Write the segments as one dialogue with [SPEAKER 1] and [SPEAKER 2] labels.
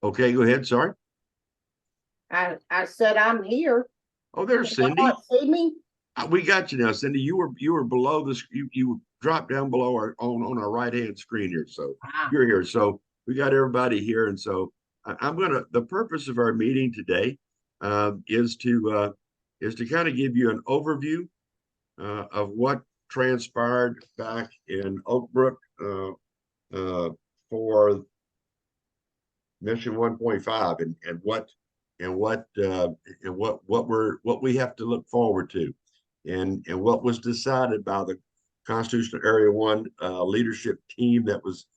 [SPEAKER 1] Okay, go ahead. Sorry.
[SPEAKER 2] I said I'm here.
[SPEAKER 1] Oh,
[SPEAKER 2] Can
[SPEAKER 1] there's
[SPEAKER 2] you
[SPEAKER 1] Cindy.
[SPEAKER 2] not see me?
[SPEAKER 1] We got you now, Cindy. You were below this. You dropped down below our on our right hand screen here. So
[SPEAKER 2] Ah,
[SPEAKER 1] you're here. So we got everybody here, and so I'm gonna. The purpose of our meeting today is to kind of give you an overview of what transpired back in Oak Brook uh, for Mission 1.5 and what we have to look forward to and what was decided by the Constitutional Area 1 leadership team that was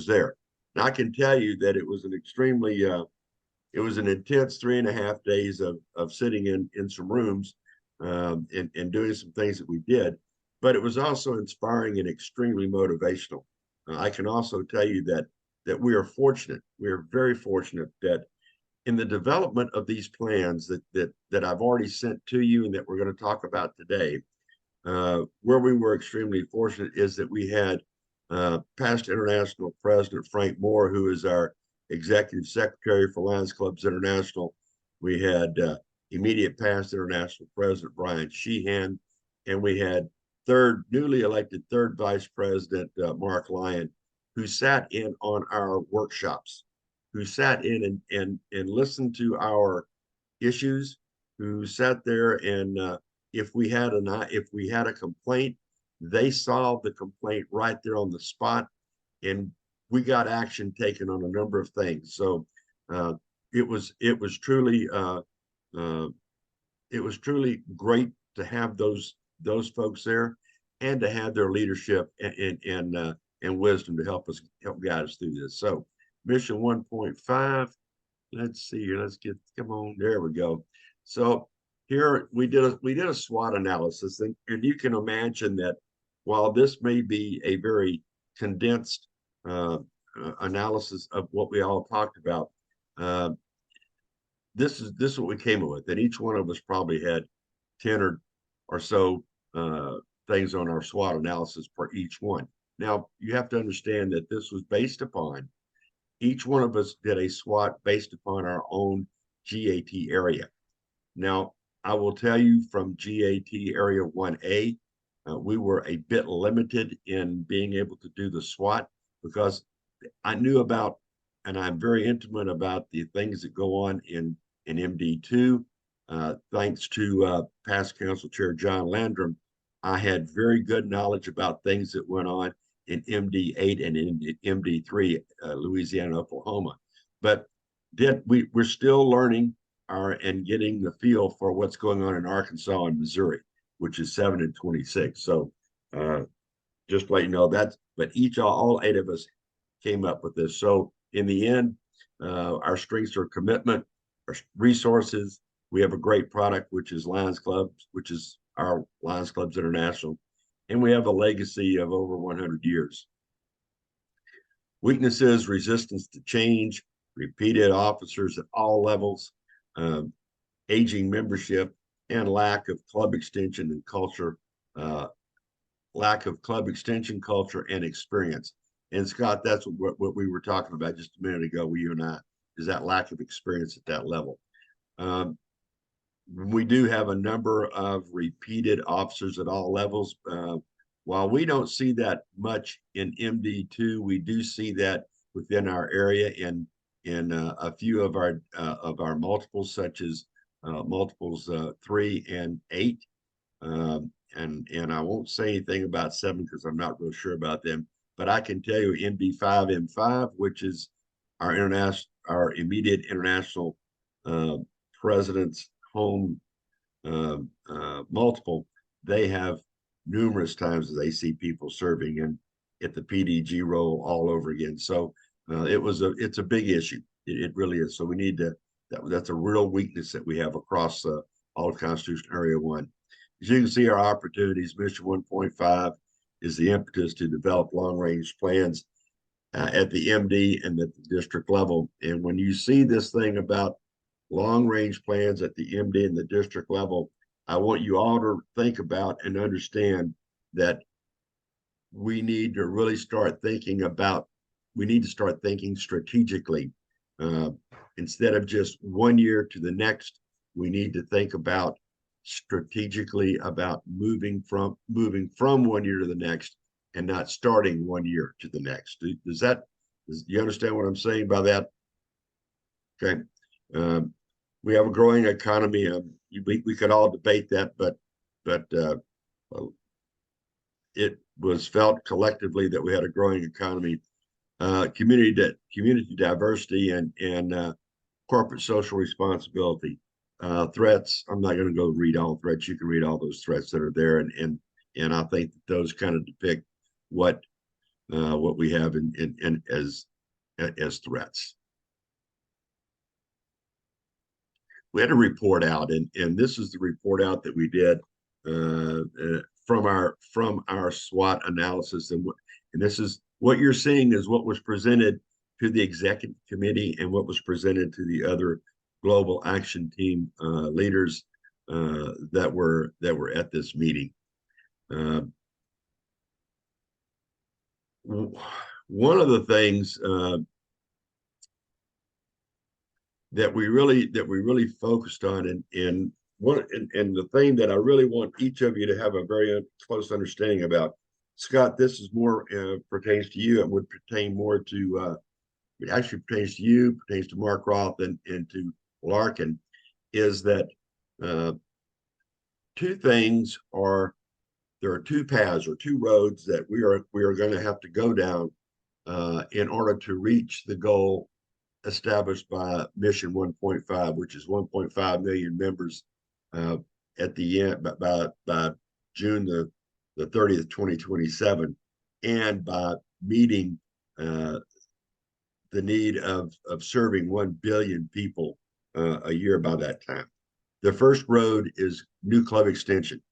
[SPEAKER 1] there. And I can tell you that it was it was an intense 3.5 days of sitting in some rooms and doing some things that we did, but it was also inspiring and extremely motivational. I can also tell you that we are fortunate. We are very fortunate that in the development of these plans that I've already sent to you and that we're going to talk about today, where we were extremely fortunate is that we had past international president Frank Moore, who is our executive secretary for Lions Clubs International. We had immediate past international president Brian Sheehan, and we had newly elected third vice president Mark Lyon, who sat in on our workshops, who sat in and listened to our issues, who sat there and if we had a complaint, they solved the complaint right there on the spot, and we got action taken on a number of things. So uh, it was truly uh, it was truly great to have those folks there and to have their leadership and wisdom to help guide us through this. So mission 1.5, let's see here. Come on, there we go. So here we did a SWOT analysis, and you can imagine that while this may be a very condensed analysis of what we all talked about, uh, this is what we came up with. And each one of us probably had 10 or so things on our SWOT analysis for each one. Now you have to understand that this was based upon each one of us did a SWOT based upon our own GAT area. Now, I will tell you from GAT Area 1A, we were a bit limited in being able to do the SWOT because I knew about, and I'm very intimate about the things that go on in MD2. Thanks to past Council Chair John Landrum, I had very good knowledge about things that went on in MD8 and in MD3, Louisiana, Oklahoma. But we're still learning and getting the feel for what's going on in Arkansas and Missouri, which is 7 and 26. So just to let you know but all 8 of us came up with this. So in the end, our strengths are commitment, our resources. We have a great product, which is Lions Clubs, which is our Lions Clubs International, and we have a legacy of over 100 years. Weaknesses, resistance to change, repeated officers at all levels, um, aging membership, and lack of club extension and culture, lack of club extension culture and experience. And Scott, that's what we were talking about just a minute ago with you and I, is that lack of experience at that level. Um, we do have a number of repeated officers at all levels. While we don't see that much in MD2, we do see that within our area in a few of our multiples, such as multiples 3 and 8. And I won't say anything about 7 because I'm not real sure about them. But I can tell you MD5 M5, which is our immediate international president's home multiple, they have numerous times they see people serving in at the PDG role all over again. So it's a big issue. It really is. So we need to that's a real weakness that we have across all of Constitution Area 1. As you can see, our opportunities, Mission 1.5 is the impetus to develop long-range plans at the MD and at the district level. And when you see this thing about long-range plans at the MD and the district level, I want you all to think about and understand that we need to really start thinking strategically instead of just 1 year to the next, we need to think about strategically about moving from 1 year to the next and not starting 1 year to the next. Does you understand what I'm saying by that? Okay. We have a growing economy. We could all debate that, but it was felt collectively that we had a growing economy, community diversity, and corporate social responsibility. Threats. I'm not going to go read all threats. You can read all those threats that are there, and I think that those kind of depict what we have in as threats. We had a report out, and this is the report out that we did from our SWOT analysis, and this is what you're seeing is what was presented to the executive committee and what was presented to the other global action team leaders that were at this meeting. One of the things that we really focused on, and the thing that I really want each of you to have a very close understanding about, Scott, this is more pertains to you. It would pertain more to it actually pertains to you, pertains to Mark Roth and to Larkin, is that two things are, there are two paths or two roads that we are going to have to go down in order to reach the goal established by Mission 1.5, which is 1.5 million members at the end by June the 30th, 2027, and by meeting the need of serving 1 billion people a year by that time. The first road is new club extension.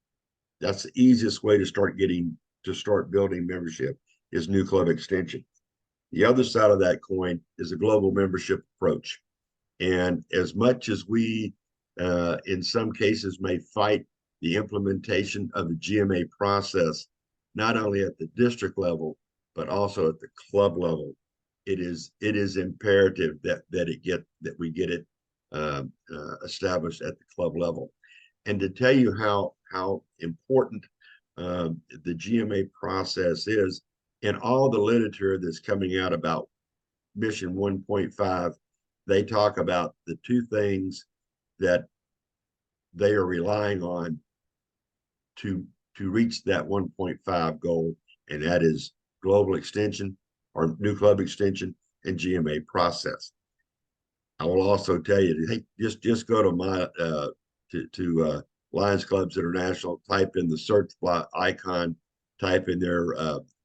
[SPEAKER 1] That's the easiest way to start building membership, is new club extension. The other side of that coin is a global membership approach. And as much as we, in some cases, may fight the implementation of the GMA process, not only at the district level, but also at the club level, it is imperative that we get it established at the club level. And to tell you how important the GMA process is, in all the literature that's coming out about Mission 1.5, they talk about the two things that they are relying on to reach that 1.5 goal, and that is global extension or new club extension and GMA process. I will also tell you, hey, just go to my to Lions Clubs International, type in the search icon, type in there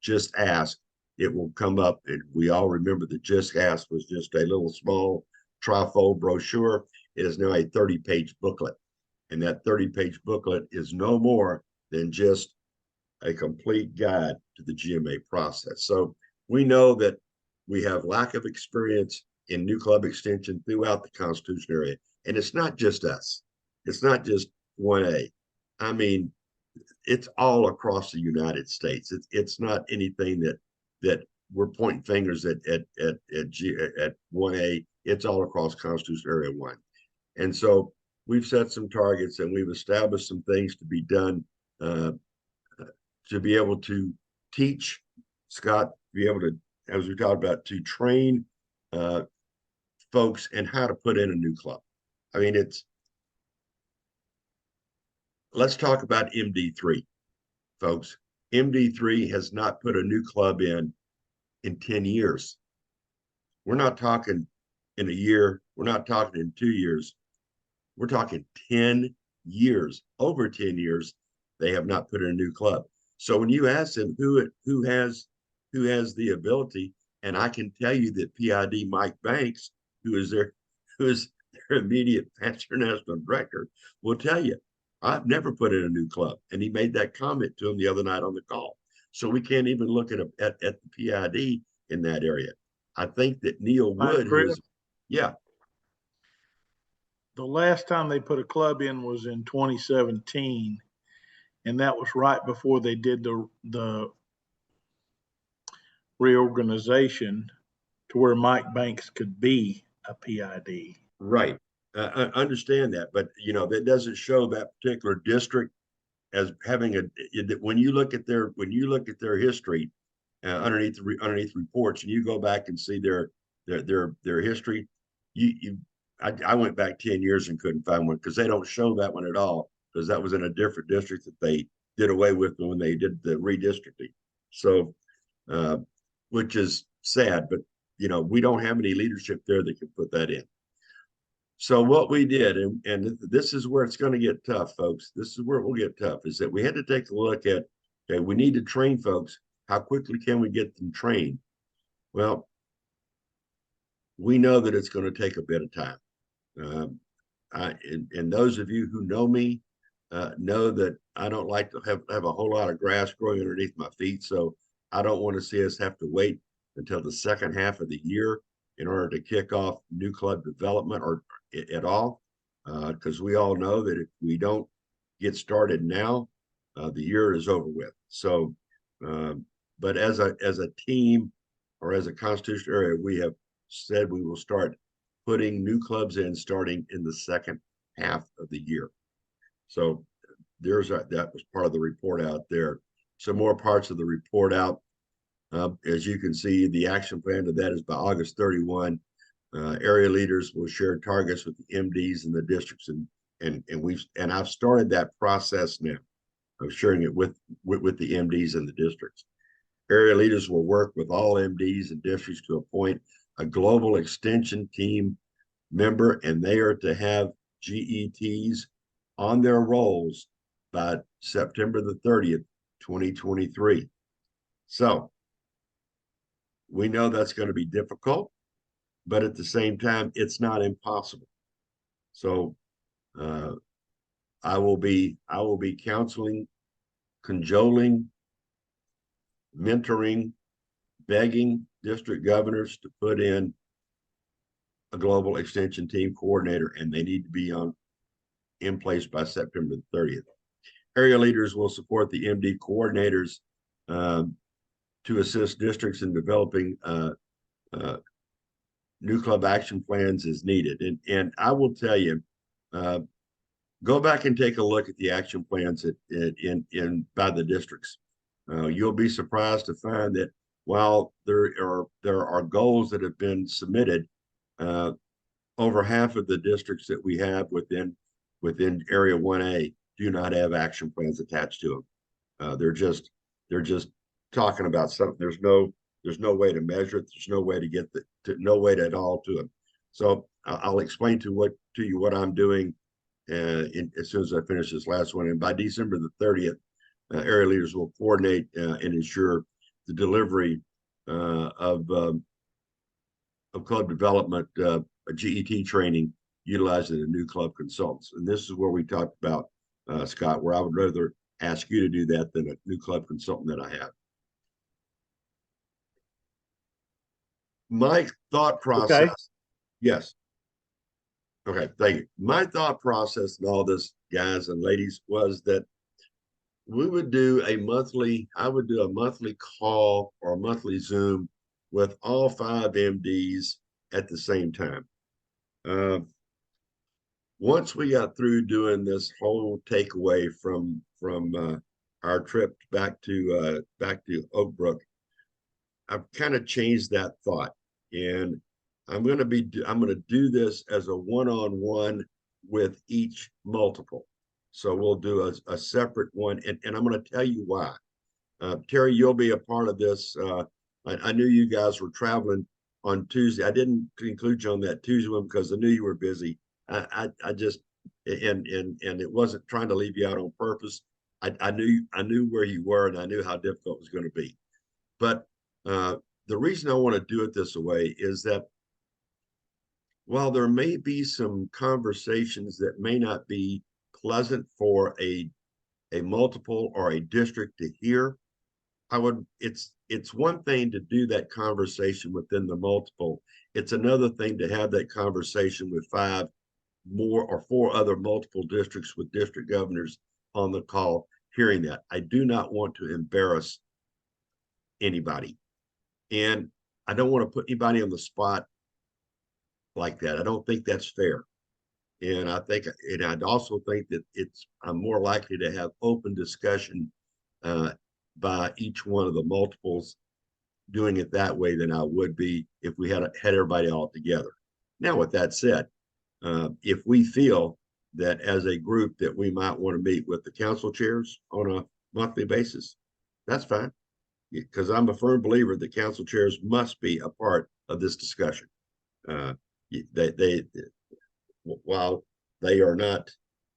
[SPEAKER 1] just ask. It will come up, and we all remember that just ask was just a little small trifold brochure. It is now a 30-page booklet, and that 30-page booklet is no more than just a complete guide to the GMA process. So we know that we have lack of experience in new club extension throughout the Constitution area, and it's not just us. It's not just 1A. I mean, it's all across the United States. It's not anything that we're pointing fingers at 1A. It's all across Constitution Area 1. And so we've set some targets, and we've established some things to be done to be able to teach, Scott, be able to, as we talked about, to train folks and how to put in a new club. I mean, let's talk about MD3, folks. MD3 has not put a new club in 10 years. We're not talking in a year. We're not talking in 2 years. We're talking 10 years, over 10 years, they have not put in a new club. So when you ask them who has the ability, and I can tell you that PID Mike Banks, who is their immediate Pastor National Director, will tell you, I've never put in a new club. And he made that comment to him the other night on the call. So we can't even look at the PID in that area. I think that Neil Wood, yeah.
[SPEAKER 3] The last time they put a club in was in 2017, and that was right before they did the reorganization to where Mike Banks could be a PID.
[SPEAKER 1] Right. I understand that, but you know, that doesn't show that particular district as having when you look at their history underneath underneath reports, and you go back and see their history, I went back 10 years and couldn't find one because they don't show that one at all, because that was in a different district that they did away with when they did the redistricting. So, which is sad, but you know, we don't have any leadership there that can put that in. So what we did, and this is where it's going to get tough, folks. This is where it will get tough, is that we had to take a look at, okay, we need to train folks. How quickly can we get them trained? Well, we know that it's going to take a bit of time. And those of you who know me know that I don't like to have a whole lot of grass growing underneath my feet. So I don't want to see us have to wait until the second half of the year in order to kick off new club development or at all, because we all know that if we don't get started now, the year is over with. So, but as a team or as a constitutional area, we have said we will start putting new clubs in starting in the second half of the year. So that was part of the report out there. Some more parts of the report out. As you can see, the action plan to that is by August 31. Area leaders will share targets with the MDs in the districts, and I've started that process now of sharing it with the MDs in the districts. Area leaders will work with all MDs and districts to appoint a global extension team member, and they are to have GETs on their roles by September the 30th, 2023. So we know that's going to be difficult, but at the same time, it's not impossible. So I will be counseling, cajoling, mentoring, begging district governors to put in a global extension team coordinator, and they need to be in place by September the 30th. Area leaders will support the MD coordinators to assist districts in developing new club action plans as needed. And I will tell you, go back and take a look at the action plans by the districts. You'll be surprised to find that while there are goals that have been submitted, over half of the districts that we have within Area 1A do not have action plans attached to them. They're just talking about something. There's no way to measure it. There's no way to get no way at all to it. So I'll explain to you what I'm doing as soon as I finish this last one. And by December the 30th, area leaders will coordinate and ensure the delivery of club development, GET training, utilizing the new club consultants. And this is where we talked about, Scott, where I would rather ask you to do that than a new club consultant that I have. My thought process,
[SPEAKER 3] Okay.
[SPEAKER 1] yes. Okay, thank you. My thought process in all this, guys and ladies, was that we would do I would do a monthly call or a monthly Zoom with all 5 MDs at the same time. Once we got through doing this whole takeaway from our trip back to Oak Brook, I've kind of changed that thought, and I'm going to do this as a one-on-one with each multiple. So we'll do a separate one, and I'm going to tell you why. Terry, you'll be a part of this. I knew you guys were traveling on Tuesday. I didn't include you on that Tuesday one because I knew you were busy. I just and it wasn't trying to leave you out on purpose. I knew where you were, and I knew how difficult it was going to be. But the reason I want to do it this way is that while there may be some conversations that may not be pleasant for a multiple or a district to hear, it's one thing to do that conversation within the multiple. It's another thing to have that conversation with 5 more or 4 other multiple districts with district governors on the call hearing that. I do not want to embarrass anybody, and I don't want to put anybody on the spot like that. I don't think that's fair. And I'd also think that I'm more likely to have open discussion by each one of the multiples doing it that way than I would be if we had everybody all together. Now, with that said, if we feel that as a group that we might want to meet with the council chairs on a monthly basis, that's fine. Because I'm a firm believer that council chairs must be a part of this discussion. They while they are not,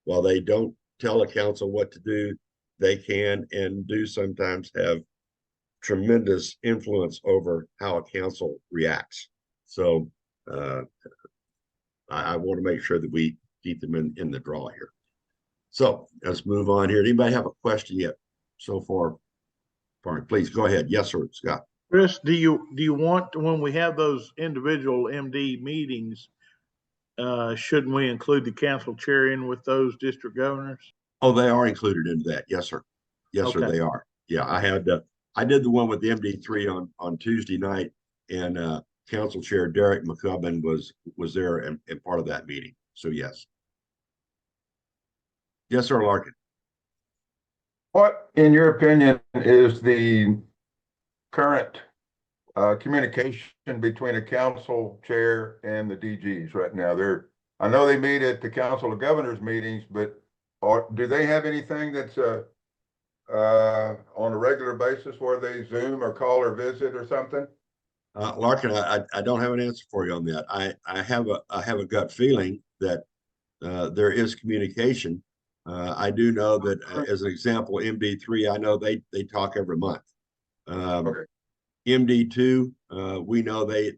[SPEAKER 1] while they don't tell a council what to do, they can and do sometimes have tremendous influence over how a council reacts. So I want to make sure that we keep them in the draw here. So let's move on here. Anybody have a question yet so far? Please go ahead. Yes, sir, Scott.
[SPEAKER 3] Chris, do you want, when we have those individual MD meetings, shouldn't we include the council chair in with those district governors?
[SPEAKER 1] Oh, they are included into that. Yes, sir. Yes, sir,
[SPEAKER 3] Okay.
[SPEAKER 1] they are. Yeah, I did the one with the MD3 on Tuesday night, and Council Chair Derek McCubbin was there and part of that meeting. So yes. Yes, sir, Larkin.
[SPEAKER 4] What, in your opinion, is the current communication between a council chair and the DGs right now? I know they meet at the Council of Governors meetings, but do they have anything that's on a regular basis where they Zoom or call or visit or something?
[SPEAKER 1] Larkin, I don't have an answer for you on that. I have a gut feeling that there is communication. I do know that, as an example, MD3, I know they talk every month.
[SPEAKER 4] Okay.
[SPEAKER 1] MD2, we know that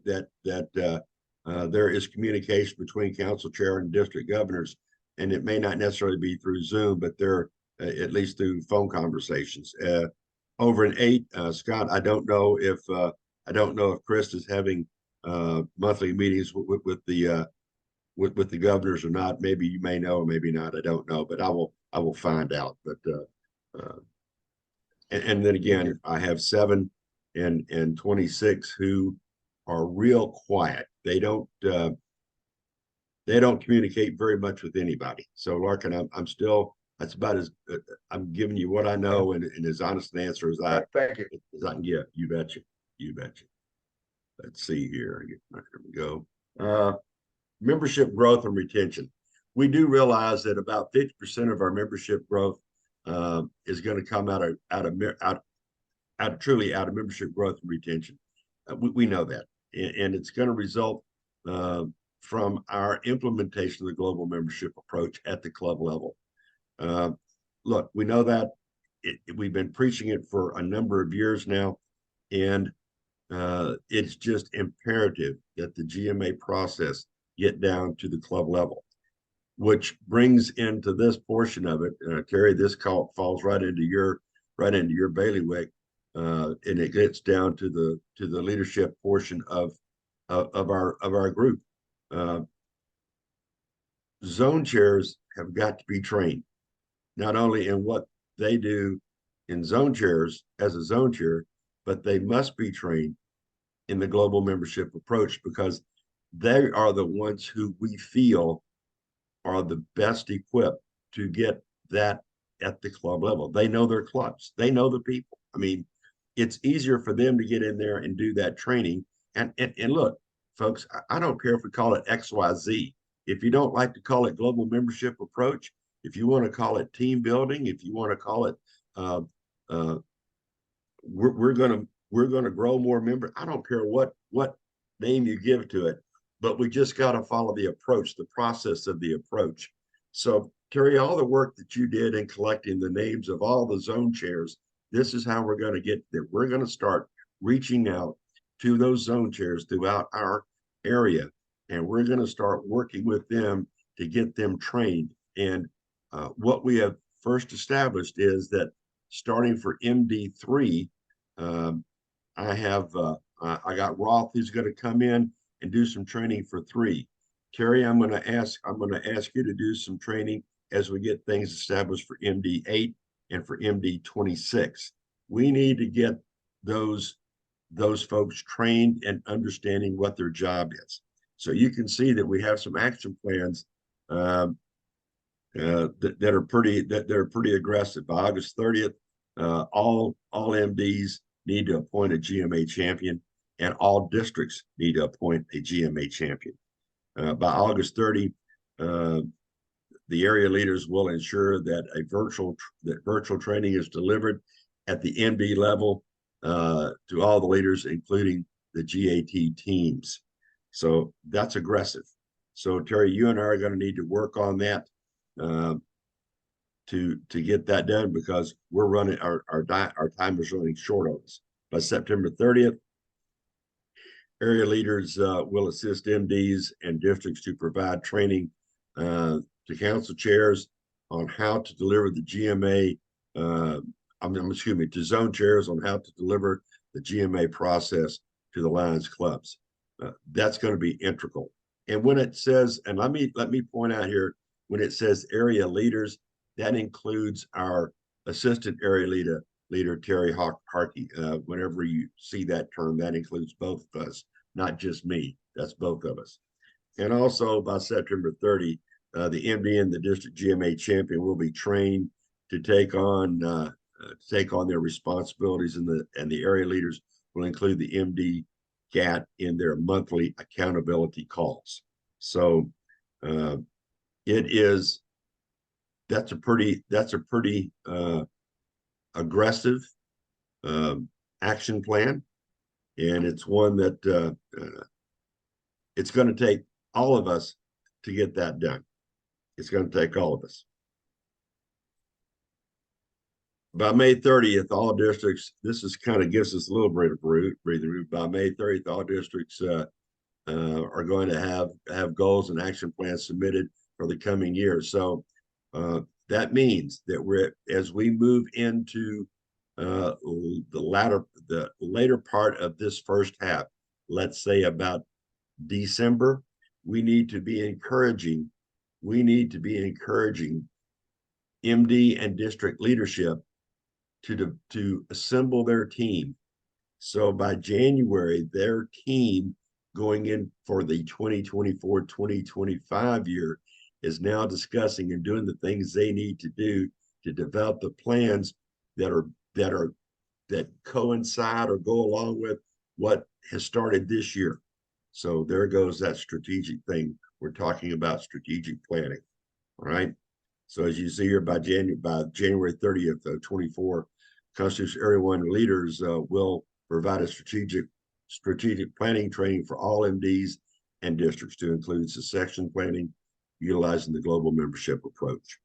[SPEAKER 1] there is communication between council chair and district governors, and it may not necessarily be through Zoom, but they're at least through phone conversations. Over in 8, Scott, I don't know if Chris is having monthly meetings with the governors or not. Maybe you may know, or maybe not. I don't know, but I will find out. But and then again, I have 7 and 26 who are real quiet. They don't communicate very much with anybody. So Larkin, I'm still, that's about as I'm giving you what I know and as honest an answer as
[SPEAKER 4] Thank you.
[SPEAKER 1] as I can get. You betcha. You betcha. Let's see here. There we go. Membership growth and retention. We do realize that about 50% of our membership growth is going to come out of truly out of membership growth and retention. We know that, and it's going to result from our implementation of the global membership approach at the club level. Look, we know that we've been preaching it for a number of years now, and it's just imperative that the GMA process get down to the club level, which brings into this portion of it, Terry, this falls right into your bailiwick, and it gets down to the leadership portion of our group. Zone chairs have got to be trained, not only in what they do in zone chairs as a zone chair, but they must be trained in the global membership approach, because they are the ones who we feel are the best equipped to get that at the club level. They know their clubs. They know the people. I mean, it's easier for them to get in there and do that training. And look, folks, I don't care if we call it XYZ. If you don't like to call it global membership approach, if you want to call it team building, if you want to call it we're gonna grow more members. I don't care what name you give to it, but we just got to follow the approach, the process of the approach. So Terry, all the work that you did in collecting the names of all the zone chairs, this is how we're going to get there. We're going to start reaching out to those zone chairs throughout our area, and we're going to start working with them to get them trained. And what we have first established is that starting for MD3, I got Roth who's going to come in and do some training for 3. Terry, I'm going to ask you to do some training as we get things established for MD8 and for MD26. We need to get those folks trained and understanding what their job is. So you can see that we have some action plans that are pretty aggressive. By August 30th, all MDs need to appoint a GMA champion, and all districts need to appoint a GMA champion. By August 30, the area leaders will ensure that virtual training is delivered at the MD level to all the leaders, including the GAT teams. So that's aggressive. So Terry, you and I are going to need to work on that to get that done, because we're running our time is running short on us. By September 30th, area leaders will assist MDs and districts to provide training to council chairs on how to deliver the GMA. To zone chairs on how to deliver the GMA process to the Lions clubs. That's going to be integral. And when it says, and let me point out here, when it says area leaders, that includes our assistant area leader Terry Harkey. Whenever you see that term, that includes both of us, not just me. That's both of us. And also by September 30, the MD and the district GMA champion will be trained to take on their responsibilities, and the area leaders will include the MD GAT in their monthly accountability calls. So that's a pretty aggressive action plan, and it's one that it's going to take all of us to get that done. It's going to take all of us. By May 30th, all districts, this is kind of gives us a little bit of breathing room. By May 30th, all districts are going to have goals and action plans submitted for the coming year. So that means that as we move into the later part of this first half, let's say about December, we need to be encouraging MD and district leadership to assemble their team. So by January, their team going in for the 2024-2025 year is now discussing and doing the things they need to do to develop the plans that coincide or go along with what has started this year. So there goes that strategic thing. We're talking about strategic planning. All right. So as you see here, by January 30th, 24, Constitution Area 1 leaders will provide a strategic planning training for all MDs and districts to include succession planning, utilizing the global membership approach.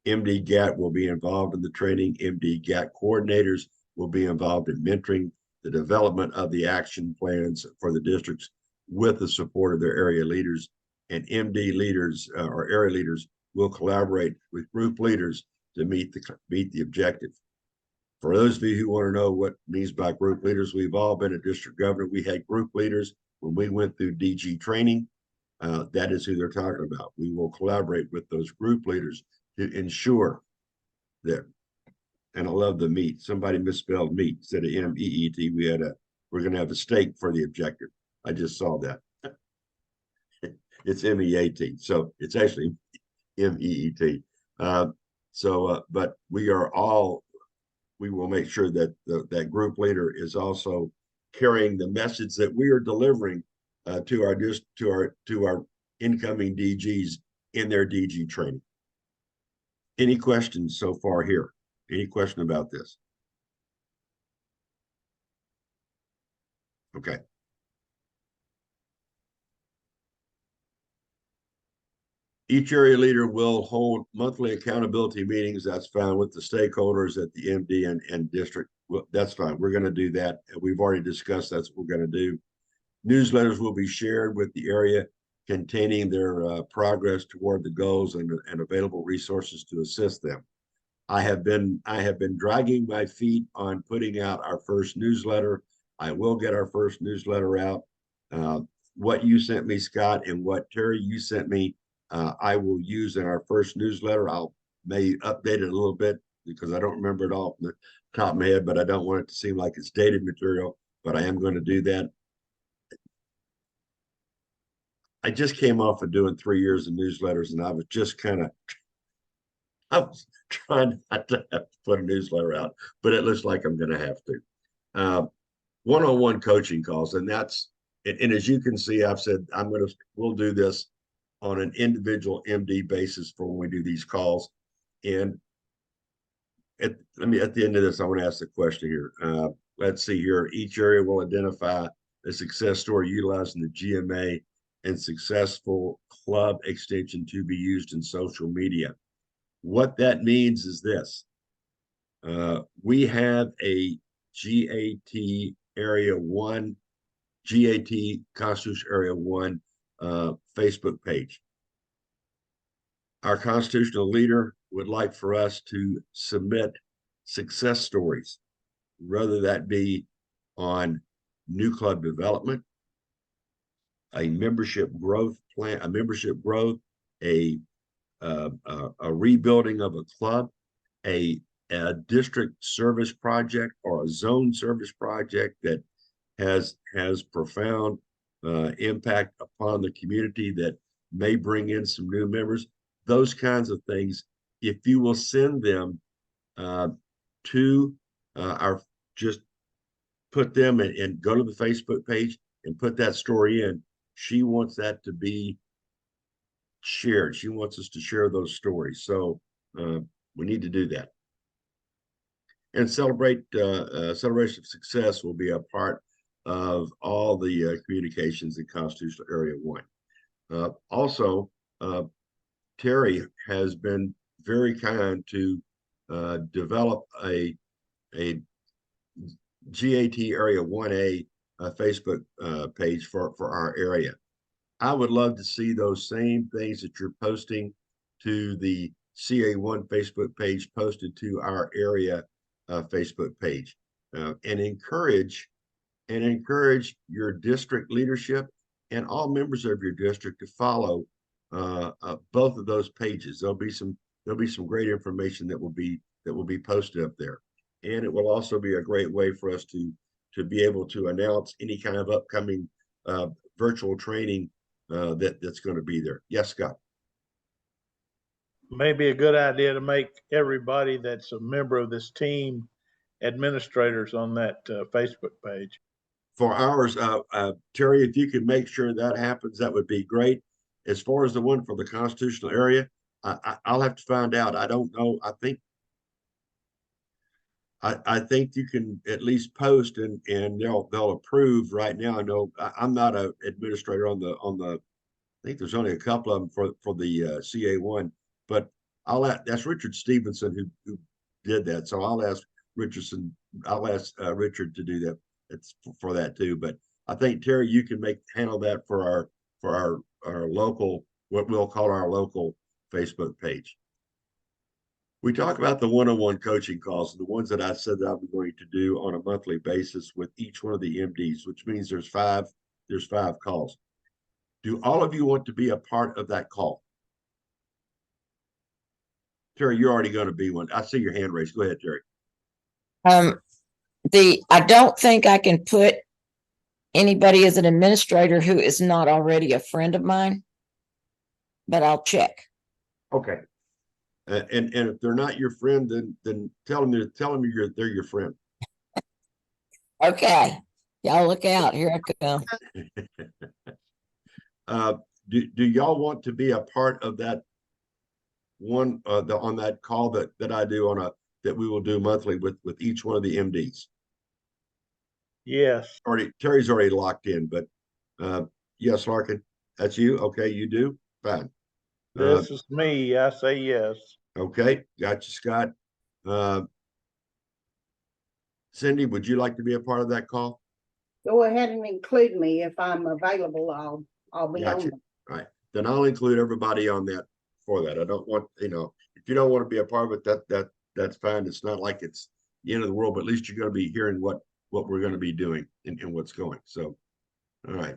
[SPEAKER 1] MD GAT will be involved in the training. MD GAT coordinators will be involved in mentoring the development of the action plans for the districts with the support of their area leaders. And MD leaders or area leaders will collaborate with group leaders to meet the objective. For those of you who want to know what it means by group leaders, we've all been a district governor. We had group leaders when we went through DG training. That is who they're talking about. We will collaborate with those group leaders to ensure that, and I love the meat. Somebody misspelled meat instead of M-E-E-T. We're going to have a stake for the objective. I just saw that. It's M-E-A-T. So it's actually M-E-E-T. But we will make sure that that group leader is also carrying the message that we are delivering to our incoming DGs in their DG training. Any questions so far here? Any question about this? Okay. Each area leader will hold monthly accountability meetings. That's fine with the stakeholders at the MD and district. Well, that's fine. We're going to do that. We've already discussed that's what we're going to do. Newsletters will be shared with the area containing their progress toward the goals and available resources to assist them. I have been dragging my feet on putting out our first newsletter. I will get our first newsletter out. What you sent me, Scott, and what Terry, you sent me, I will use in our first newsletter. May update it a little bit because I don't remember it all from the top of my head, but I don't want it to seem like it's dated material, but I am going to do that. I just came off of doing 3 years of newsletters, and I was just I was trying not to have to put a newsletter out, but it looks like I'm going to have to. One-on-one coaching calls, and and as you can see, I've said we'll do this on an individual MD basis for when we do these calls. And at the end of this, I want to ask the question here. Let's see here. Each area will identify a success story utilizing the GMA and successful club extension to be used in social media. What that means is this. We have a GAT Area 1, GAT Constitution Area 1 Facebook page. Our constitutional leader would like for us to submit success stories, whether that be on new club development, a membership growth plan, a rebuilding of a club, a district service project, or a zone service project that has profound impact upon the community that may bring in some new members. Those kinds of things, if you will send them to just put them and go to the Facebook page and put that story in. She wants that to be shared. She wants us to share those stories. So we need to do that. And celebration of success will be a part of all the communications in Constitutional Area 1. Also, Terry has been very kind to develop a GAT Area 1A Facebook page for our area. I would love to see those same things that you're posting to the CA1 Facebook page posted to our area Facebook page, and encourage your district leadership and all members of your district to follow both of those pages. There'll be some great information that will be posted up there, and it will also be a great way for us to be able to announce any kind of upcoming virtual training that's going to be there. Yes, Scott.
[SPEAKER 3] Maybe a good idea to make everybody that's a member of this team administrators on that Facebook page.
[SPEAKER 1] For ours, Terry, if you could make sure that happens, that would be great. As far as the one for the constitutional area, I'll have to find out. I don't know. I think you can at least post and they'll approve right now. I know I'm not an administrator on the I think there's only a couple of them for the CA1, but that's Richard Stevenson who did that. So I'll ask Richard to do that. It's for that too. But I think Terry, you can handle that for our local, what we'll call our local Facebook page. We talk about the one-on-one coaching calls, the ones that I said that I'm going to do on a monthly basis with each one of the MDs, which means there's five calls. Do all of you want to be a part of that call? Terry, you're already going to be one. I see your hand raised. Go ahead, Terry.
[SPEAKER 5] I don't think I can put anybody as an administrator who is not already a friend of mine, but I'll check.
[SPEAKER 1] Okay. And if they're not your friend, then tell them they're your friend.
[SPEAKER 5] Okay. Y'all look out. Here I come.
[SPEAKER 1] Do y'all want to be a part of that one on that call that I do that we will do monthly with each one of the MDs?
[SPEAKER 3] Yes.
[SPEAKER 1] Terry's already locked in, but yes, Larkin, that's you. Okay, you do. Fine.
[SPEAKER 3] This is me. I say yes.
[SPEAKER 1] Okay, got you, Scott. Cindy, would you like to be a part of that call?
[SPEAKER 2] Go ahead and include me if I'm available. I'll be
[SPEAKER 1] Gotcha.
[SPEAKER 2] on it.
[SPEAKER 1] All right, then I'll include everybody on that for that. I don't want, if you don't want to be a part of it, that's fine. It's not like it's the end of the world, but at least you're going to be hearing what we're going to be doing and what's going. So, all right.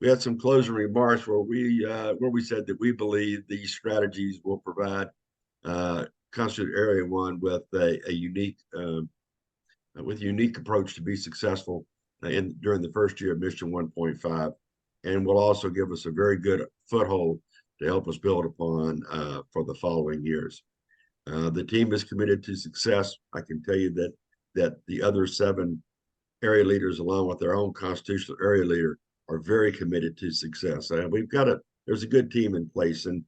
[SPEAKER 1] We had some closing remarks where we said that we believe these strategies will provide Constitutional Area 1 with a unique approach to be successful during the first year of Mission 1.5. and will also give us a very good foothold to help us build upon for the following years. The team is committed to success. I can tell you that the other 7 area leaders, along with their own constitutional area leader, are very committed to success. There's a good team in place, and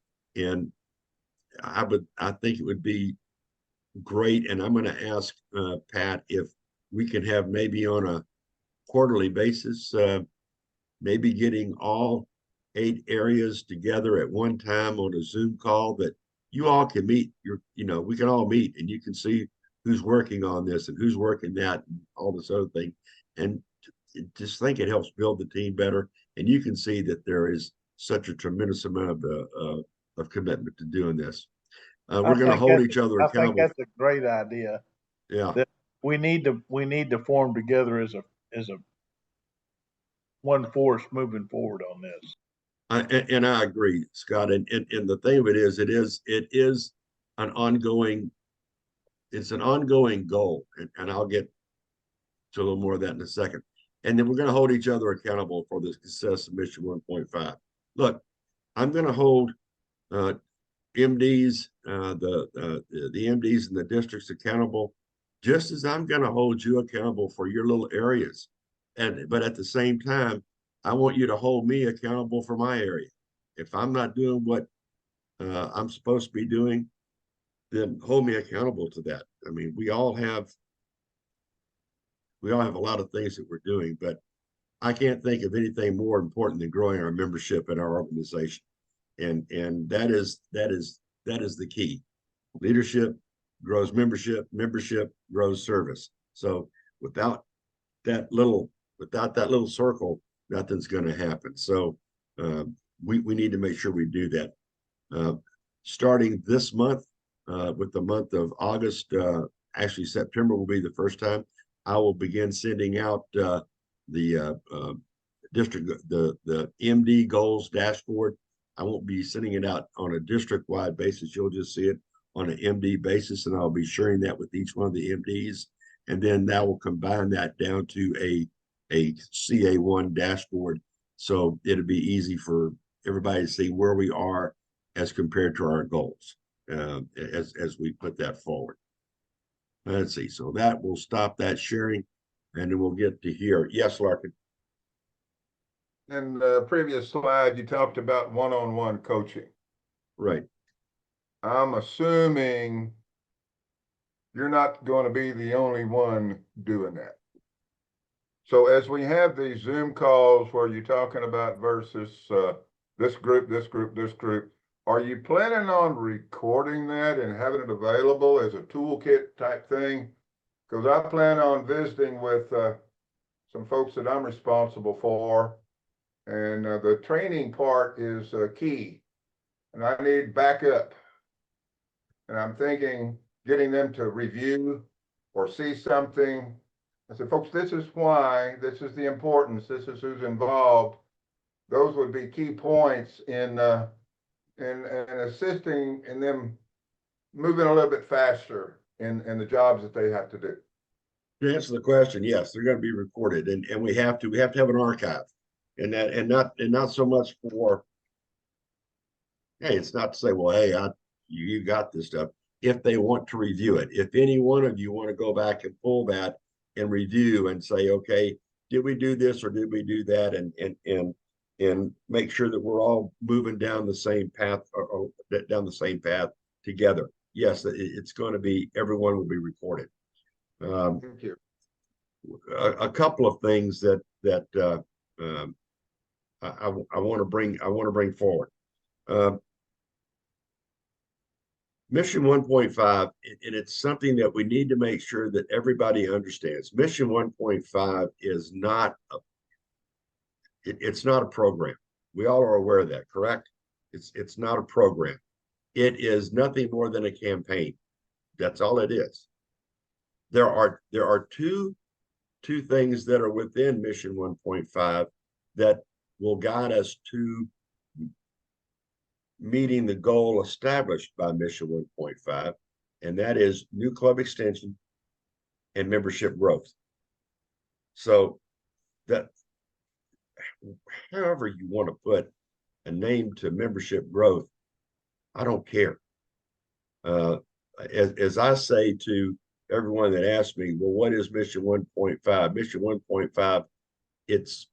[SPEAKER 1] I think it would be great. And I'm going to ask Pat if we can have maybe on a quarterly basis, maybe getting all 8 areas together at one time on a Zoom call that you all can meet. We can all meet, and you can see who's working on this and who's working that and all this other thing. And just think it helps build the team better. And you can see that there is such a tremendous amount of commitment to doing this. We're going to hold each other
[SPEAKER 3] I think
[SPEAKER 1] accountable.
[SPEAKER 3] that's a great idea.
[SPEAKER 1] Yeah.
[SPEAKER 3] That we need to form together as a one force moving forward on this.
[SPEAKER 1] And I agree, Scott. And the thing of it is an ongoing, it's an ongoing goal. And I'll get to a little more of that in a second. And then we're going to hold each other accountable for the success of Mission 1.5. Look, I'm going to hold MDs, the MDs in the districts accountable, just as I'm going to hold you accountable for your little areas. But at the same time, I want you to hold me accountable for my area. If I'm not doing what I'm supposed to be doing, then hold me accountable to that. I mean, we all have a lot of things that we're doing, but I can't think of anything more important than growing our membership in our organization. And that is the key. Leadership grows membership, membership grows service. So without that little circle, nothing's going to happen. So we need to make sure we do that. Starting this month, with the month of August, actually September will be the first time I will begin sending out the MD goals dashboard. I won't be sending it out on a district-wide basis. You'll just see it on an MD basis, and I'll be sharing that with each one of the MDs. And then that will combine that down to a CA1 dashboard. So it'll be easy for everybody to see where we are as compared to our goals as we put that forward. Let's see. So that will stop that sharing, and then we'll get to here. Yes, Larkin.
[SPEAKER 4] In the previous slide, you talked about one-on-one coaching.
[SPEAKER 1] Right.
[SPEAKER 4] I'm assuming you're not going to be the only one doing that. So as we have these Zoom calls where you're talking about versus this group, are you planning on recording that and having it available as a toolkit type thing? Because I plan on visiting with some folks that I'm responsible for. And the training part is key, and I need backup. And I'm thinking getting them to review or see something. I said, folks, this is why, this is the importance, this is who's involved. Those would be key points in assisting in them moving a little bit faster in the jobs that they have to do.
[SPEAKER 1] To answer the question, yes, they're going to be recorded, and we have to have an archive. And not so much for, hey, it's not to say, well, hey, you got this stuff. If they want to review it, if any one of you want to go back and pull that and review and say, okay, did we do this or did we do that, and make sure that we're all moving down the same path or down the same path together. Yes, it's going to be, everyone will be recorded.
[SPEAKER 4] Thank you.
[SPEAKER 1] A couple of things that I want to bring forward. Mission 1.5, and it's something that we need to make sure that everybody understands. Mission 1.5 is not it's not a program. We all are aware of that, correct? It's not a program. It is nothing more than a campaign. That's all it is. There are two things that are within Mission 1.5 that will guide us to meeting the goal established by Mission 1.5, and that is new club extension and membership growth. So that however you want to put a name to membership growth, I don't care. As I say to everyone that asks me, well, what is Mission 1.5? Mission 1.5, it's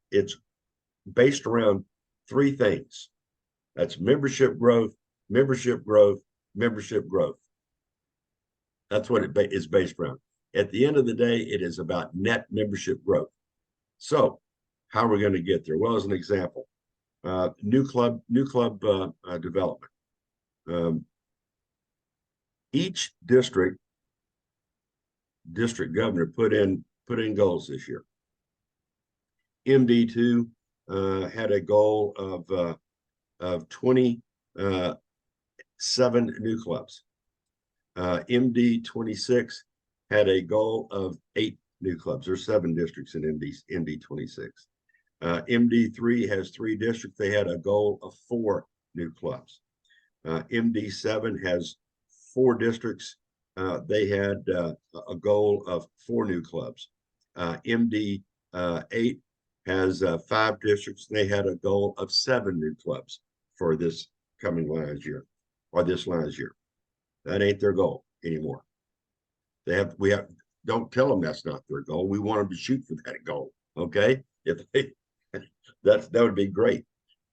[SPEAKER 1] based around three things. That's membership growth, membership growth, membership growth. That's what it is based around. At the end of the day, it is about net membership growth. So how are we going to get there? Well, as an example, new club development. Each district governor put in goals this year. MD2 had a goal of 27 new clubs. MD26 had a goal of 8 new clubs. There's 7 districts in MD26. MD3 has 3 districts. They had a goal of 4 new clubs. MD7 has 4 districts. They had a goal of 4 new clubs. MD8 has 5 districts. They had a goal of 7 new clubs for this coming Lions year, or this Lions year. That ain't their goal anymore. Don't tell them that's not their goal. We want them to shoot for that goal. Okay, that would be great.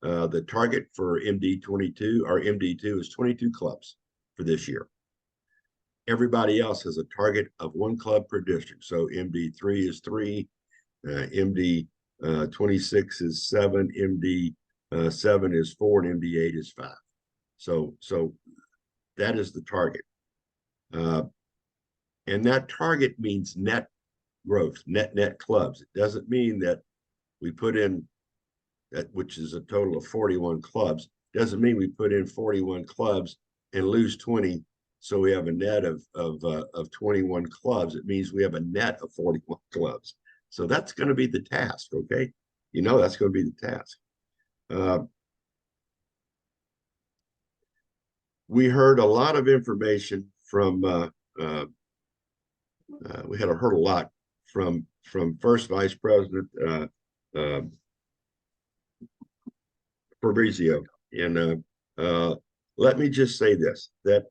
[SPEAKER 1] The target for MD22 or MD2 is 22 clubs for this year. Everybody else has a target of 1 club per district. So MD3 is 3, MD26 is 7, MD7 is 4, and MD8 is 5. So that is the target. And that target means net growth, net clubs. It doesn't mean that we put in that, which is a total of 41 clubs. Doesn't mean we put in 41 clubs and lose 20. So we have a net of 21 clubs. It means we have a net of 41 clubs. So that's going to be the task. Okay. That's going to be the task. We heard a lot of information from, we had heard a lot from First Vice President Fabrizio. And let me just say this, that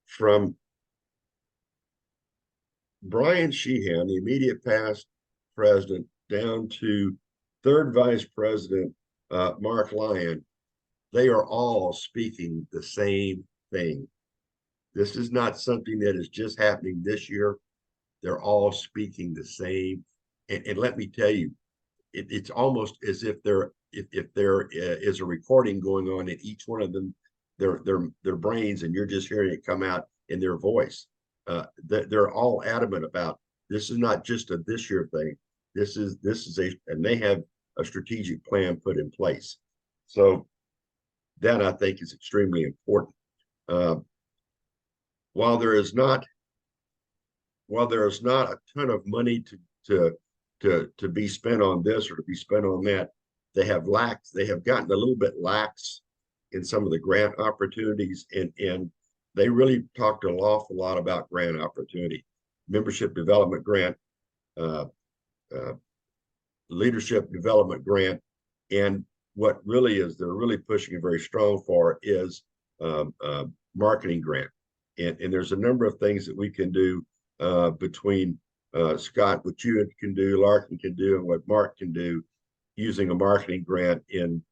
[SPEAKER 1] from Brian Sheehan, the immediate past president, down to third vice president Mark Lyon, they are all speaking the same thing. This is not something that is just happening this year. They're all speaking the same. And let me tell you, it's almost as if there is a recording going on in each one of them, their brains, and you're just hearing it come out in their voice. They're all adamant about this is not just a this year thing. This is and they have a strategic plan put in place. So that, I think, is extremely important. While there is not a ton of money to be spent on this or to be spent on that, they have gotten a little bit lax in some of the grant opportunities, and they really talked an awful lot about grant opportunity, membership development grant, leadership development grant, and what really is they're really pushing very strong for is marketing grant. And there's a number of things that we can do between Scott, what you can do, Larkin can do, and what Mark can do using a marketing grant in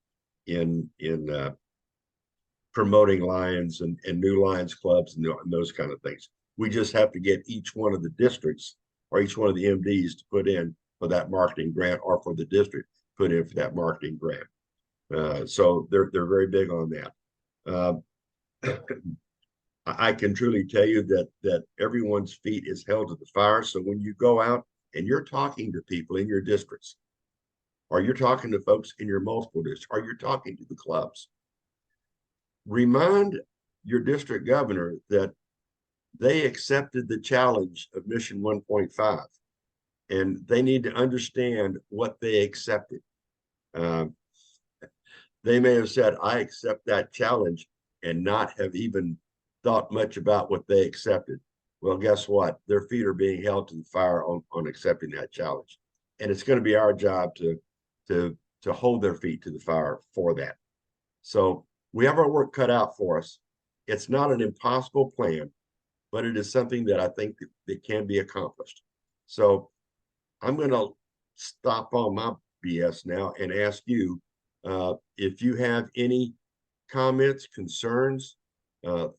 [SPEAKER 1] promoting Lions and new Lions clubs and those kind of things. We just have to get each one of the districts or each one of the MDs to put in for that marketing grant, or for the district put in for that marketing grant. So they're very big on that. I can truly tell you that everyone's feet is held to the fire. So when you go out and you're talking to people in your districts, or you're talking to folks in your multiple districts, or you're talking to the clubs, remind your district governor that they accepted the challenge of Mission 1.5, and they need to understand what they accepted. They may have said, I accept that challenge, and not have even thought much about what they accepted. Well, guess what? Their feet are being held to the fire on accepting that challenge. And it's going to be our job to to hold their feet to the fire for that. So we have our work cut out for us. It's not an impossible plan, but it is something that I think that can be accomplished. So I'm going to stop all my BS now and ask you if you have any comments, concerns,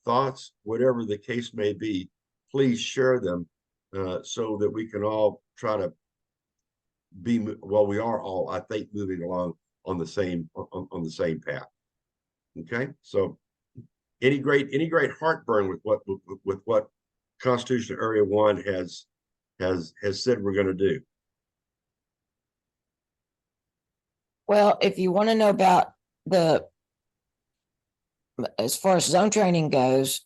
[SPEAKER 1] thoughts, whatever the case may be, please share them so that we can all try to be, well, we are all, I think, moving along on the same path. Okay, so any great heartburn with what Constitution Area 1 has said we're going to do?
[SPEAKER 5] Well, if you want to know about as far as zone training goes,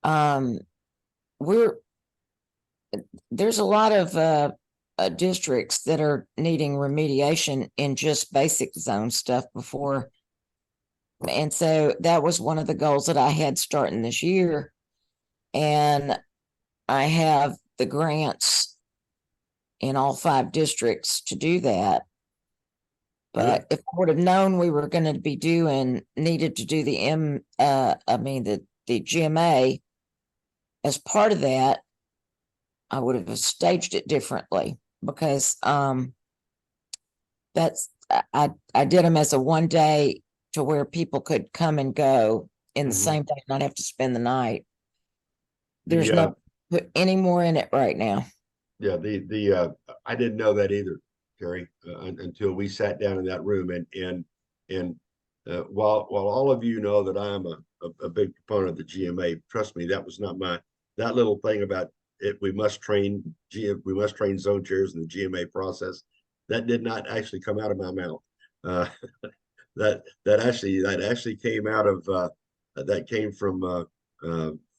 [SPEAKER 5] there's a lot of districts that are needing remediation in just basic zone stuff before. And so that was one of the goals that I had starting this year. And I have the grants in all 5 districts to do that. But if I would have known we were going to be needed to do the GMA as part of that, I would have staged it differently, because I did them as a one day to where people could come and go in the same day, not have to spend the night. There's no put any more in it right now.
[SPEAKER 1] Yeah, I didn't know that either, Terry, until we sat down in that room, and while all of you know that I'm a big proponent of the GMA, trust me, that was not that little thing about it. We must train zone chairs in the GMA process. That did not actually come out of my mouth. That actually came out of that came from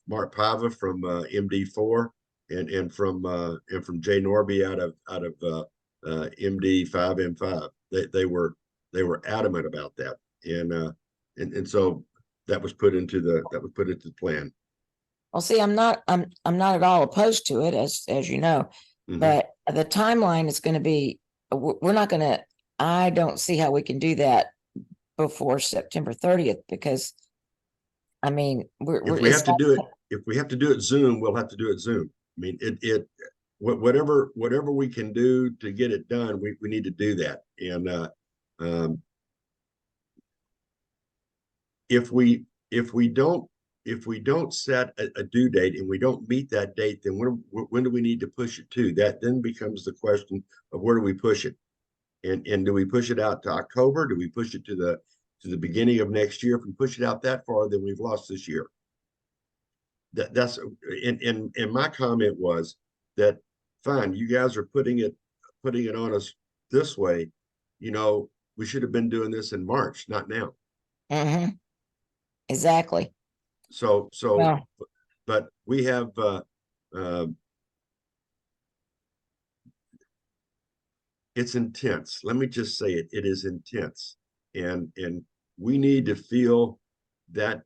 [SPEAKER 1] Mark Pava from MD4 and from Jay Norby out of MD 5M5. They were adamant about that, and so that was put into the plan.
[SPEAKER 5] Well, see, I'm not at all opposed to it, as you know, but the timeline is going to be, we're not going to, I don't see how we can do that before September 30th, because I mean,
[SPEAKER 1] if we have to do it Zoom, we'll have to do it Zoom. I mean, whatever we can do to get it done, we need to do that. And if we don't set a due date and we don't meet that date, then when do we need to push it to? That then becomes the question of where do we push it, and do we push it out to October? Do we push it to the beginning of next year? If we push it out that far, then we've lost this year. That's and my comment was that, fine, you guys are putting it on us this way. You know, we should have been doing this in March, not now.
[SPEAKER 5] Exactly.
[SPEAKER 1] So,
[SPEAKER 5] Well,
[SPEAKER 1] but we have it's intense. Let me just say it is intense, and we need to feel that.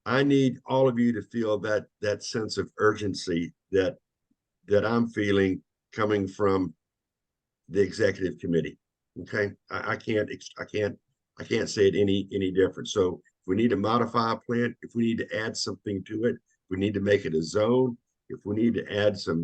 [SPEAKER 1] I need all of you to feel that sense of urgency that I'm feeling coming from the executive committee. Okay, I can't say it any different. So if we need to modify a plan, if we need to add something to it, if we need to make it a zone, if we need to add if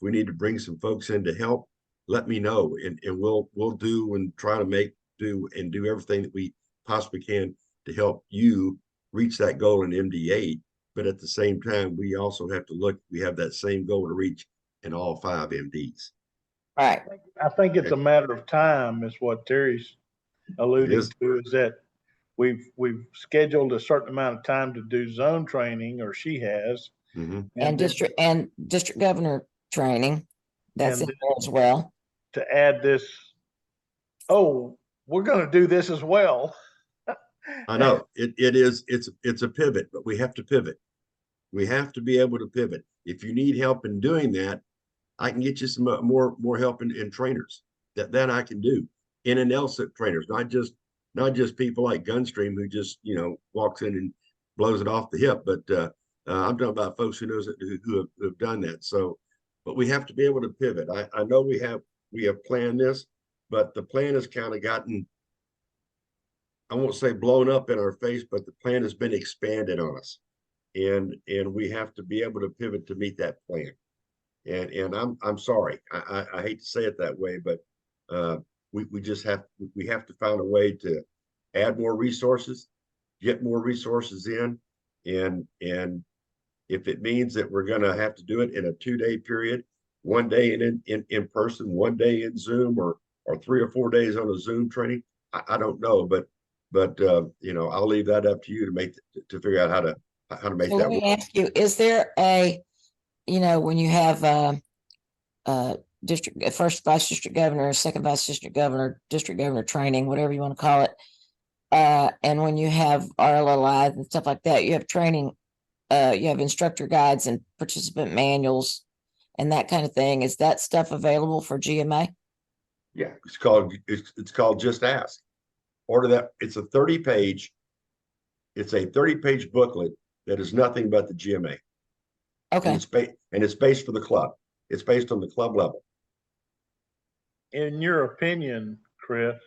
[SPEAKER 1] we need to bring some folks in to help, let me know, and we'll do and try to do everything that we possibly can to help you reach that goal in MD8. But at the same time, we also have to we have that same goal to reach in all 5 MDs.
[SPEAKER 5] right.
[SPEAKER 3] I think it's a matter of time, is what Terry's alluding to, is that we've scheduled a certain amount of time to do zone training, or she has.
[SPEAKER 5] And district governor training, that's in there as well.
[SPEAKER 3] To add this, we're going to do this as well.
[SPEAKER 1] I know it's a pivot, but we have to pivot. We have to be able to pivot. If you need help in doing that, I can get you some more help in trainers that I can do in and LSIP trainers, not just people like Gunstream who just walks in and blows it off the hip, but I'm talking about folks who have done that. So, but we have to be able to pivot. I know we have planned this, but the plan has kind of gotten, I won't say blown up in our face, but the plan has been expanded on us. And we have to be able to pivot to meet that plan. And I'm sorry, I hate to say it that way, but we just have to find a way to add more resources, get more resources in, and if it means that we're going to have to do it in a 2-day period, 1 day in person, 1 day in Zoom, or 3 or 4 days on a Zoom training, I don't know, but you know, I'll leave that up to you to figure out how to make
[SPEAKER 5] So
[SPEAKER 1] that
[SPEAKER 5] let me
[SPEAKER 1] work.
[SPEAKER 5] ask you, is there when you have district, first vice district governor, second vice district governor training, whatever you want to call it. And when you have RLLI and stuff like that, you have training, you have instructor guides and participant manuals and that kind of thing. Is that stuff available for GMA?
[SPEAKER 1] Yeah, it's called Just Ask. Order that. It's a 30-page booklet that is nothing but the GMA.
[SPEAKER 5] Okay.
[SPEAKER 1] And it's based for the club. It's based on the club level.
[SPEAKER 3] In your opinion, Chris,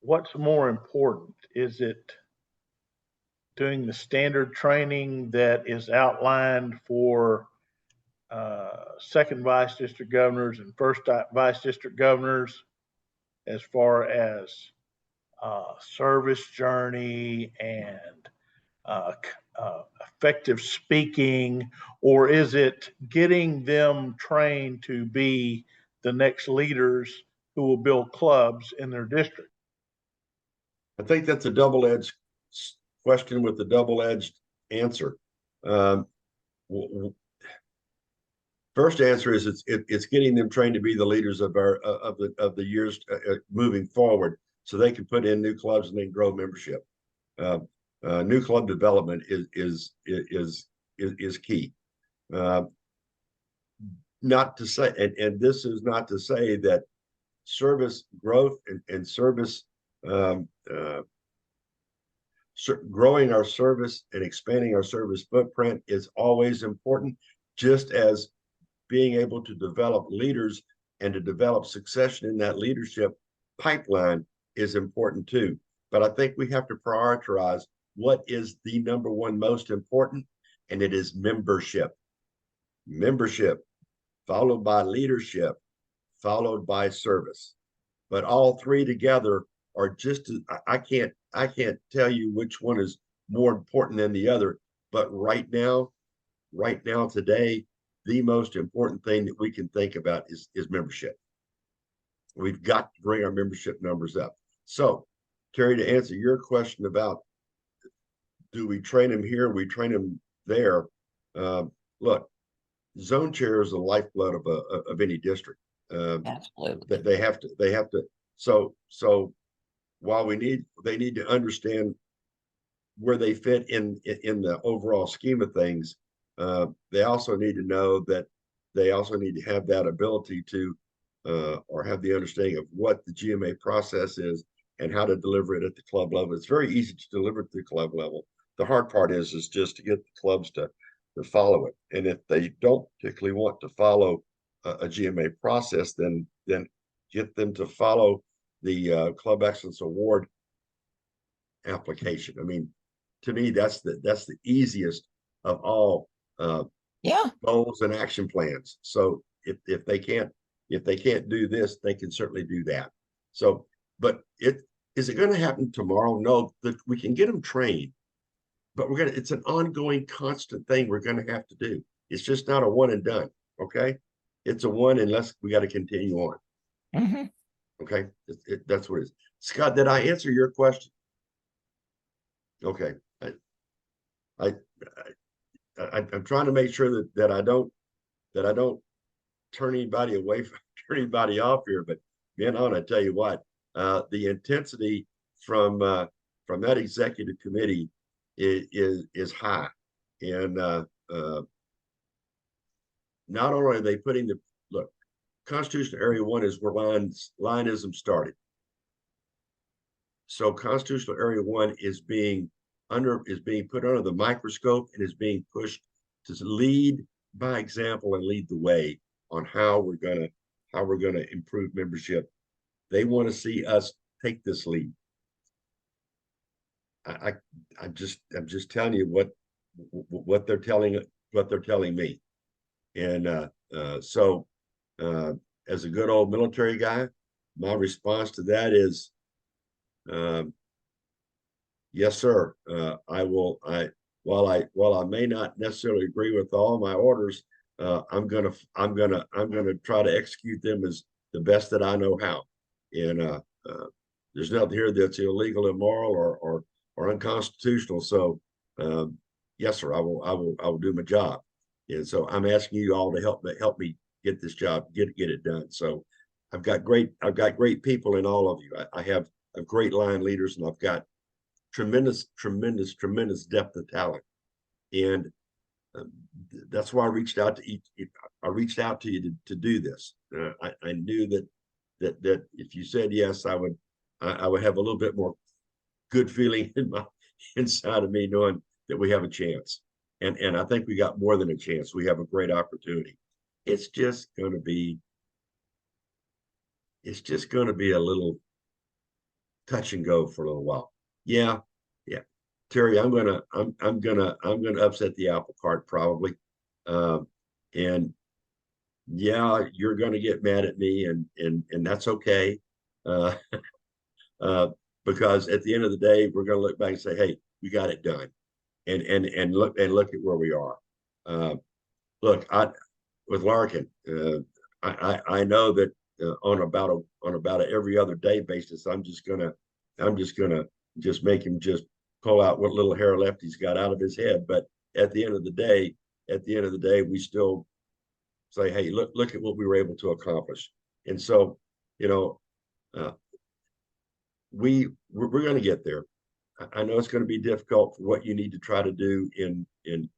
[SPEAKER 3] what's more important? Is it doing the standard training that is outlined for second vice district governors and first vice district governors as far as service journey and effective speaking, or is it getting them trained to be the next leaders who will build clubs in their district?
[SPEAKER 1] I think that's a double-edged question with a double-edged answer. First answer is it's getting them trained to be the leaders of the years moving forward, so they can put in new clubs and then grow membership. New club development is key. Not to say, and this is not to say that service growth and service growing our service and expanding our service footprint is always important, just as being able to develop leaders and to develop succession in that leadership pipeline is important too. But I think we have to prioritize what is the number one most important, and it is membership. Membership, followed by leadership, followed by service. But all three together are just, I can't tell you which one is more important than the other. But right now, today, the most important thing that we can think about is membership. We've got to bring our membership numbers up. So, Terry, to answer your question about do we train them here, we train them there. Look, zone chair is the lifeblood of any district.
[SPEAKER 5] Absolutely.
[SPEAKER 1] They have to. So while they need to understand where they fit in the overall scheme of things, they also need to know that they also need to have that ability to or have the understanding of what the GMA process is and how to deliver it at the club level. It's very easy to deliver at the club level. The hard part is just to get the clubs to follow it. And if they don't particularly want to follow a GMA process, then get them to follow the Club Excellence Award application. I mean, to me, that's the easiest of all goals and action plans. So if they can't do this, they can certainly do that. So, but is it going to happen tomorrow? No, that we can get them trained, but it's an ongoing, constant thing we're going to have to do. It's just not a one and done. Okay. It's a one unless we got to continue on.
[SPEAKER 5] Mm-hmm.
[SPEAKER 1] Okay. That's what it is. Scott, did I answer your question? Okay. I'm trying to make sure that I don't turn anybody away from turn anybody off here, but man, I want to tell you what, the intensity from that executive committee is high, and not only are they putting look, Constitutional Area 1 is where Lionism started. So Constitutional Area 1 is being put under the microscope and is being pushed to lead by example and lead the way on how we're going to how we're going to improve membership. They want to see us take this lead. I'm just telling you what they're telling me. And so as a good old military guy, my response to that is, yes, sir. While I may not necessarily agree with all my orders, I'm gonna try to execute them as the best that I know how. And there's nothing here that's illegal, immoral, or unconstitutional. So yes, sir, I will do my job. And so I'm asking you all to help me get this job, get it done. So I've got great people in all of you. I have a great line leaders, and I've got tremendous depth of talent. And that's why I reached out to you to do this. I knew that if you said yes, I would have a little bit more good feeling inside of me, knowing that we have a chance. And I think we got more than a chance. We have a great opportunity. It's just going to be a little touch and go for a little while. Yeah. Terry, I'm gonna upset the apple cart probably. And yeah, you're gonna get mad at me, and that's okay. Because at the end of the day, we're gonna look back and say, hey, we got it done. And look at where we are. Look, with Larkin, I know that on about a every other day basis, I'm just gonna make him just pull out what little hair left he's got out of his head. But at the end of the day, we still say, hey, look at what we were able to accomplish. And so, we're going to get there. I know it's going to be difficult for what you need to try to do in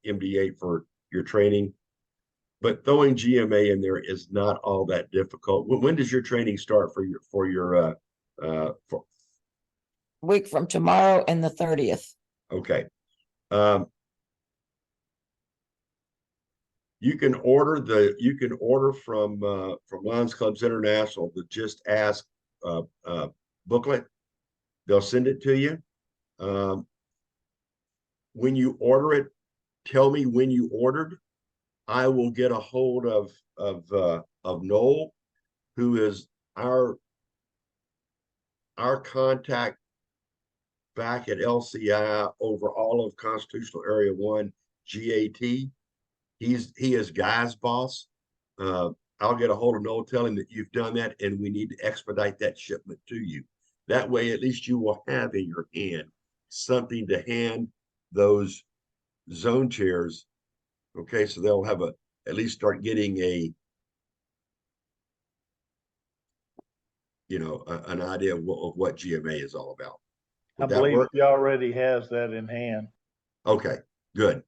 [SPEAKER 1] MD8 for your training, but throwing GMA in there is not all that difficult. When does your training start for your
[SPEAKER 5] Week from tomorrow and the 30th.
[SPEAKER 1] Okay. You can order from Lions Clubs International the Just Ask booklet. They'll send it to you. When you order it, tell me when you ordered. I will get a hold of Noel, who is our contact back at LCI over all of Constitutional Area 1 GAT. He is Guy's boss. I'll get a hold of Noel, tell him that you've done that, and we need to expedite that shipment to you. That way, at least you will have in your hand something to hand those zone chairs. Okay, so they'll have at least start getting an idea of what GMA is all about.
[SPEAKER 3] I believe he already has that in hand.
[SPEAKER 1] Okay, good.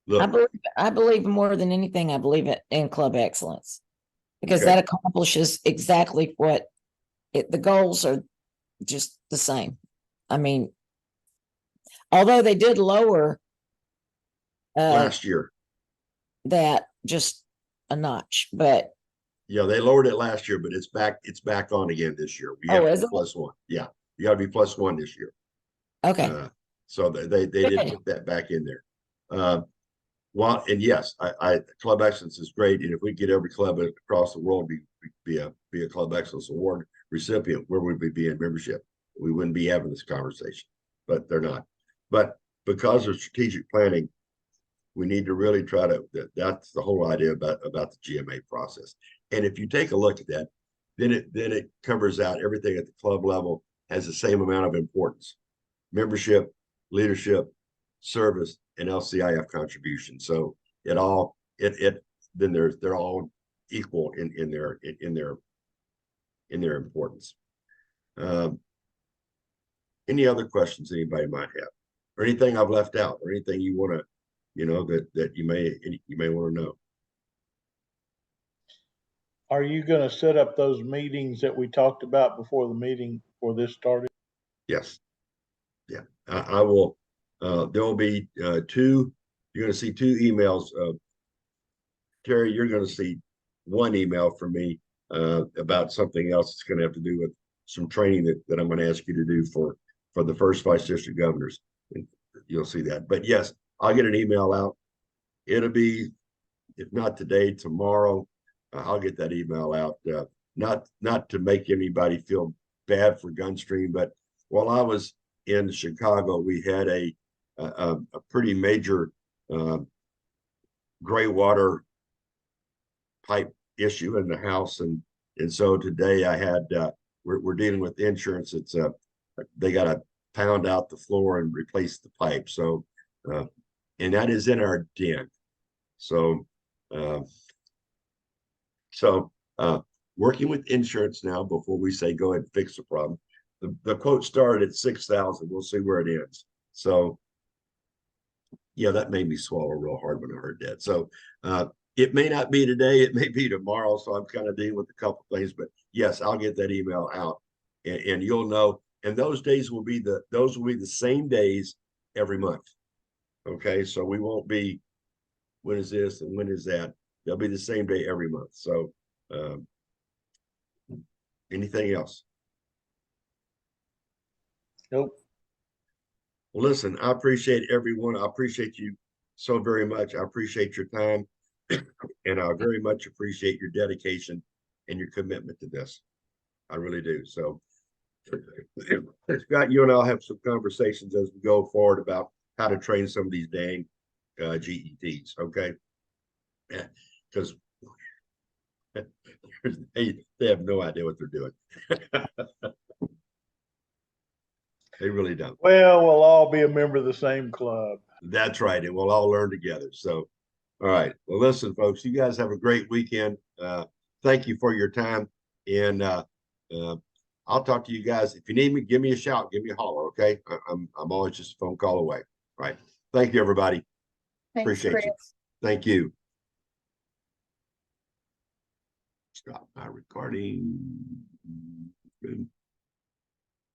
[SPEAKER 1] Look,
[SPEAKER 5] I believe more than anything, I believe in club excellence, because
[SPEAKER 1] okay.
[SPEAKER 5] that accomplishes exactly what the goals are just the same. I mean, although they did lower
[SPEAKER 1] Last year,
[SPEAKER 5] that just a notch, but
[SPEAKER 1] yeah, they lowered it last year, but it's back on again this year. We have
[SPEAKER 5] is it?
[SPEAKER 1] +1. Yeah, you got to be +1 this year.
[SPEAKER 5] okay.
[SPEAKER 1] So they did put that back in there. Well, and yes, I Club Excellence is great, and if we get every club across the world be a Club Excellence Award recipient, where would we be in membership? We wouldn't be having this conversation, but they're not. But because of strategic planning, we need to really try to. That's the whole idea about the GMA process. And if you take a look at that, then it covers out everything at the club level, has the same amount of importance: membership, leadership, service, and LCIF contribution. So they're all equal in their importance. Any other questions anybody might have, or anything I've left out, or anything you want to, that you may want to know?
[SPEAKER 3] Are you going to set up those meetings that we talked about before the meeting for this started?
[SPEAKER 1] Yes. Yeah, I will. There will be two. You're going to see two emails. Terry, you're going to see one email from me about something else that's going to have to do with some training that I'm going to ask you to do for the first vice district governors. And you'll see that. But yes, I'll get an email out. It'll be, if not today, tomorrow. I'll get that email out. Not to make anybody feel bad for Gunstream, but while I was in Chicago, we had a pretty major gray water pipe issue in the house, and so today I had we're dealing with insurance. It's they got to pound out the floor and replace the pipe. So and that is in our den. So working with insurance now before we say go ahead and fix the problem. The quote started at 6,000. We'll see where it ends. So yeah, that made me swallow real hard when I heard that. So it may not be today, it may be tomorrow. So I'm kind of dealing with a couple things, but yes, I'll get that email out, and you'll know. And those days will be the same days every month. Okay, so we won't be when is this and when is that. They'll be the same day every month. So anything else?
[SPEAKER 3] Nope.
[SPEAKER 1] Well, listen, I appreciate everyone. I appreciate you so very much. I appreciate your time, and I very much appreciate your dedication and your commitment to this. I really do. So, Scott, you and I'll have some conversations as we go forward about how to train some of these dang GETs. Okay, because they have no idea what they're doing. They really don't.
[SPEAKER 3] Well, we'll all be a member of the same club.
[SPEAKER 1] That's right. And we'll all learn together. So, all right. Well, listen, folks, you guys have a great weekend. Thank you for your time. And I'll talk to you guys. If you need me, give me a shout, give me a holler. Okay. I'm always just a phone call away. All right. Thank you, everybody.
[SPEAKER 2] Thanks,
[SPEAKER 1] Appreciate
[SPEAKER 2] Chris.
[SPEAKER 1] you. Thank you. Stop my recording.